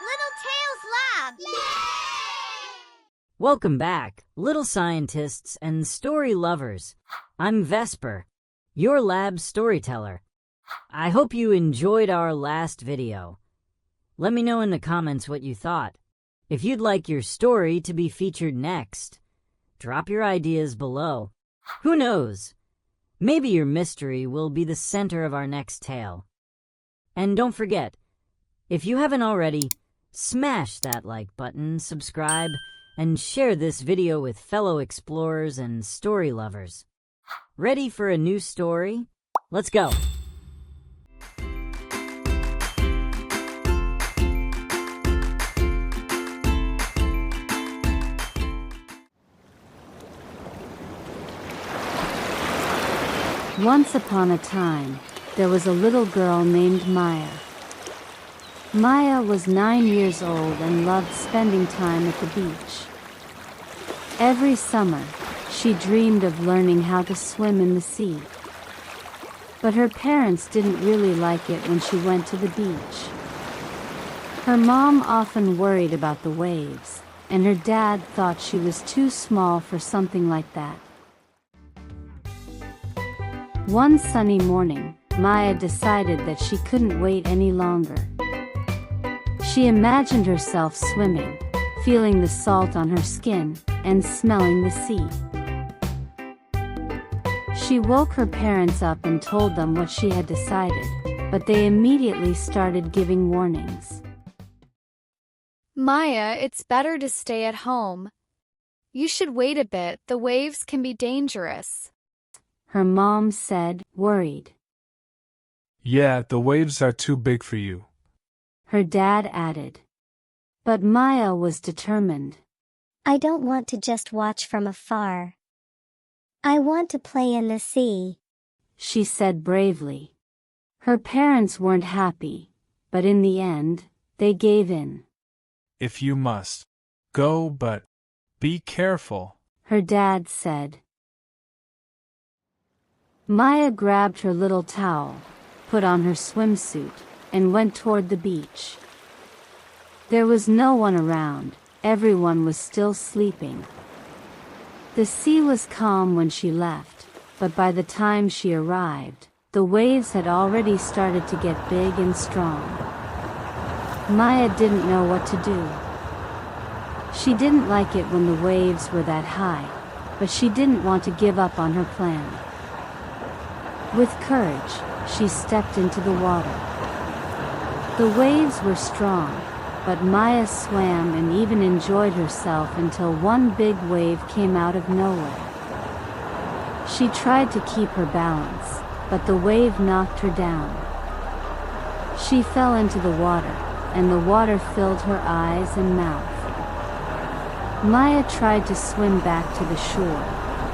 Little Tales Lab! Welcome back, little scientists and story lovers. I'm Vesper, your lab storyteller. I hope you enjoyed our last video. Let me know in the comments what you thought. If you'd like your story to be featured next, drop your ideas below. Who knows? Maybe your mystery will be the center of our next tale. And don't forget, if you haven't already, smash that like button, subscribe, and share this video with fellow explorers and story lovers. Ready for a new story? Let's go! Once upon a time, there was a little girl named Maya. Maya was 9 years old and loved spending time at the beach. Every summer, she dreamed of learning how to swim in the sea. But her parents didn't really like it when she went to the beach. Her mom often worried about the waves, and her dad thought she was too small for something like that. One sunny morning, Maya decided that she couldn't wait any longer. She imagined herself swimming, feeling the salt on her skin, and smelling the sea. She woke her parents up and told them what she had decided, but they immediately started giving warnings. Maya, it's better to stay at home. You should wait a bit, the waves can be dangerous. Her mom said, worried. Yeah, the waves are too big for you. Her dad added. But Maya was determined. I don't want to just watch from afar. I want to play in the sea, she said bravely. Her parents weren't happy, but in the end, they gave in. If you must, go, but be careful, her dad said. Maya grabbed her little towel, put on her swimsuit, and went toward the beach. There was no one around, everyone was still sleeping. The sea was calm when she left, but by the time she arrived, the waves had already started to get big and strong. Maya didn't know what to do. She didn't like it when the waves were that high, but she didn't want to give up on her plan. With courage, she stepped into the water. The waves were strong, but Maya swam and even enjoyed herself until one big wave came out of nowhere. She tried to keep her balance, but the wave knocked her down. She fell into the water, and the water filled her eyes and mouth. Maya tried to swim back to the shore,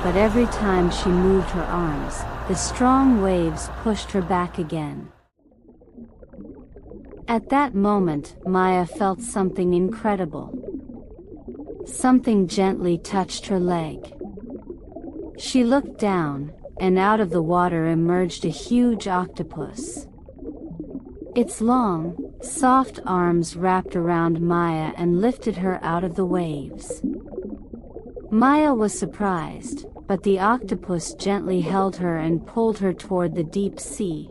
but every time she moved her arms, the strong waves pushed her back again. At that moment, Maya felt something incredible. Something gently touched her leg. She looked down, and out of the water emerged a huge octopus. Its long, soft arms wrapped around Maya and lifted her out of the waves. Maya was surprised, but the octopus gently held her and pulled her toward the deep sea,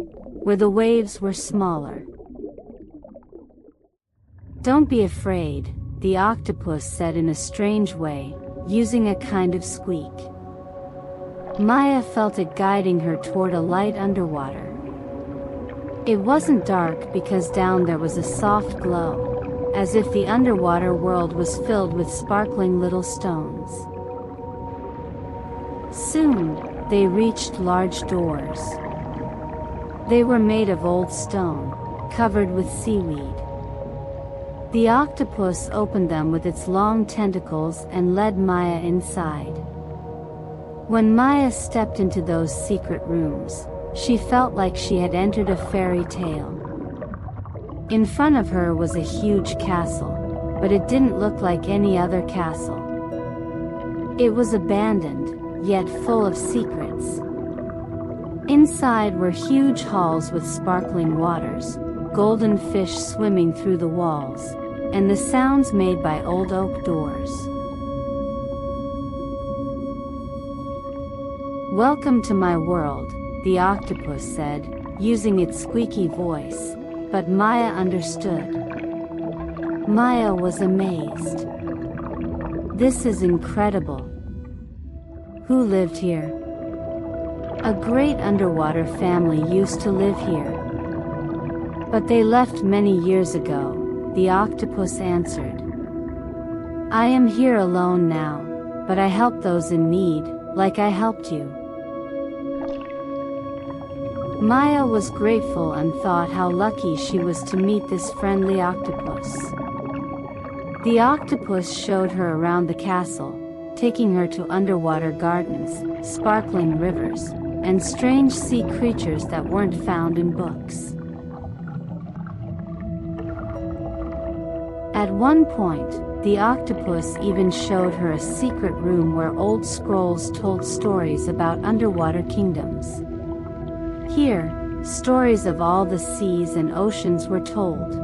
where the waves were smaller. Don't be afraid, the octopus said in a strange way, using a kind of squeak. Maya felt it guiding her toward a light underwater. It wasn't dark because down there was a soft glow, as if the underwater world was filled with sparkling little stones. Soon, they reached large doors. They were made of old stone, covered with seaweed. The octopus opened them with its long tentacles and led Maya inside. When Maya stepped into those secret rooms, she felt like she had entered a fairy tale. In front of her was a huge castle, but it didn't look like any other castle. It was abandoned, yet full of secrets. Inside were huge halls with sparkling waters, golden fish swimming through the walls, and the sounds made by old oak doors. "Welcome to my world," the octopus said, using its squeaky voice, but Maya understood. Maya was amazed. "This is incredible. Who lived here?" "A great underwater family used to live here. But they left many years ago," the octopus answered. "I am here alone now, but I help those in need, like I helped you." Maya was grateful and thought how lucky she was to meet this friendly octopus. The octopus showed her around the castle, taking her to underwater gardens, sparkling rivers, and strange sea creatures that weren't found in books. At one point, the octopus even showed her a secret room where old scrolls told stories about underwater kingdoms. Here, stories of all the seas and oceans were told.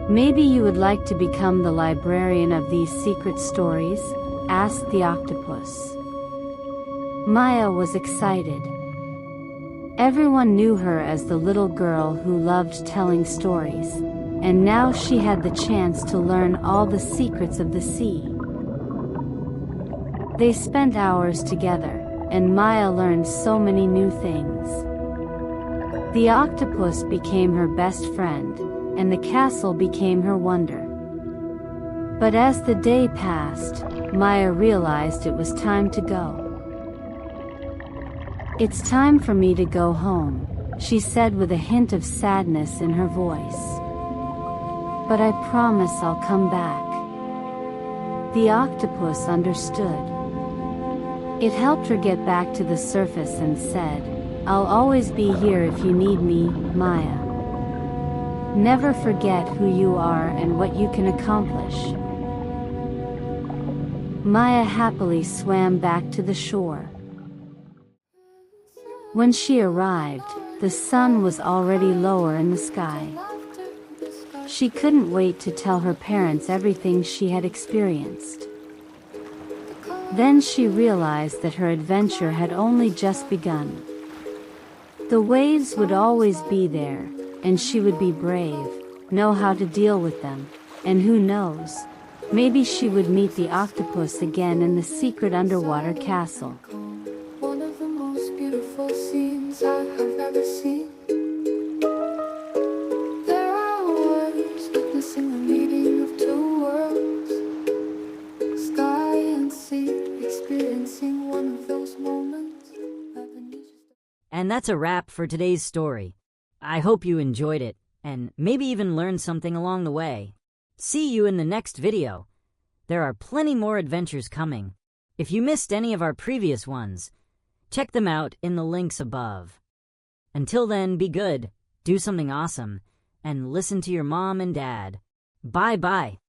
"Maybe you would like to become the librarian of these secret stories?" asked the octopus. Maya was excited. Everyone knew her as the little girl who loved telling stories, and now she had the chance to learn all the secrets of the sea. They spent hours together, and Maya learned so many new things. The octopus became her best friend, and the castle became her wonder. But as the day passed, Maya realized it was time to go. "It's time for me to go home," she said with a hint of sadness in her voice. "But I promise I'll come back." The octopus understood. It helped her get back to the surface and said, "I'll always be here if you need me, Maya. Never forget who you are and what you can accomplish." Maya happily swam back to the shore. When she arrived, the sun was already lower in the sky. She couldn't wait to tell her parents everything she had experienced. Then she realized that her adventure had only just begun. The waves would always be there, and she would be brave, know how to deal with them, and who knows, maybe she would meet the octopus again in the secret underwater castle. One of the most beautiful scenes I have ever seen. There I was, witnessing the meeting of two worlds, sky and sea, experiencing one of those moments. And that's a wrap for today's story. I hope you enjoyed it, and maybe even learned something along the way. See you in the next video. There are plenty more adventures coming. If you missed any of our previous ones, check them out in the links above. Until then, be good, do something awesome, and listen to your mom and dad. Bye-bye.